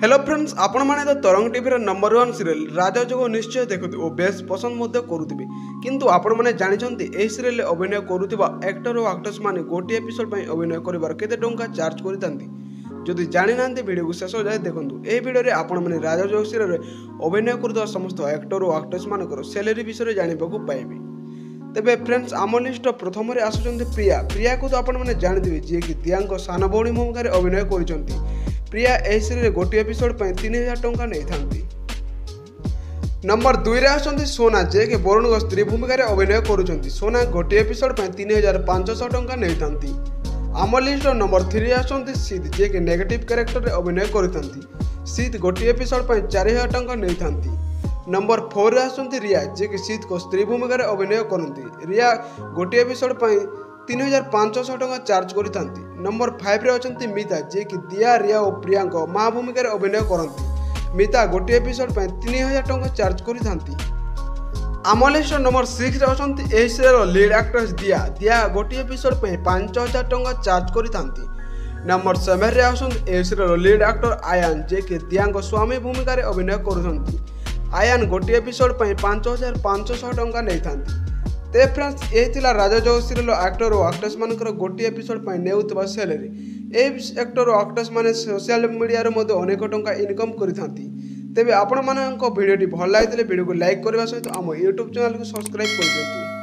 Hello friends आपण माने तो तरंग टीवी रे नंबर 1 सीरियल राजजोग निश्चय देखुथि ओ बेस पसंद मध्य करूथिबे किंतु आपण माने जानि छन्ति एही सीरियल अभिनय करूथिबा एक्टर और एक्ट्रेस माने गोटी एपिसोड पई अभिनय करिवार केते टंका चार्ज करितांती जदि जानि नांती वीडियो को शेष जाय देखंतु एही वीडियो रे आपण माने राजजोग सीरियल रे अभिनय करूथबा समस्त एक्टर और एक्ट्रेस मानकर सैलरी विषय जानिबाकू पाइबे। तेबे फ्रेंड्स आम लिस्ट प्रथम रे आसुचंती प्रिया को तो आपण माने जानिदिबे जे कि दियांको सान भौणी भूमिका रे अभिनय करिसंती। प्रिया एही सीरियल गोटे एपिसोड पर 3000 टंका नहीं थांती। नंबर 2 रे आसंती सोना जे के वरुण को स्त्री भूमिका रे अभिनय करूचंती। सोना गोटे एपिसोड पर 3500 टंका नहीं थांती। आम लिस्ट नंबर 3 रे आसंती सीत जे के नेगेटिव कैरेक्टर रे अभिनय करितांती। सीत गोटे एपिसोड पर 4000 टंका नहीं थांती। नंबर 4 रे आसंती रिया जे के सीत को स्त्री भूमिका रे अभिनय करंती। रिया गोटे एपिसोड पर 3500 टंका चार्ज करितांती। नंबर 5 रे अछंती मिता जे कि दिया रिया और प्रियांका मां भूमिका रे अभिनय करंती। मिता गोटे एपिसोड पर 3000 टंका चार्ज करितांती। आम लिस्ट नंबर 6 रे अछंती एही सीरियल लीड एक्ट्रेस दिया गोटे एपिसोड पर 5000 टंका चार्ज करितांती। नंबर 7 रे अछंती एही सीरियल लीड एक्टर आयान जे कि दियांको स्वामी भूमिका रे अभिनय करूछंती। आयान गोटे एपिसोड पर 5500 टंका नहीं थांती। ते फ्रेंड्स ये थिला राजजोग सीरियल एक्टर और एक्ट्रेस मानकर गोटे एपिसोड पर नेउतबा सैलरी। ए एक्टर और एक्ट्रेस माने सोशल मीडिया रे मध्ये अनेक टंका इनकम करिथांती। तेबे आपण मानक वीडियोटी भल लागितले वीडियो को लाइक करबा सहित हम YouTube चैनल को सब्सक्राइब कर दियंतु।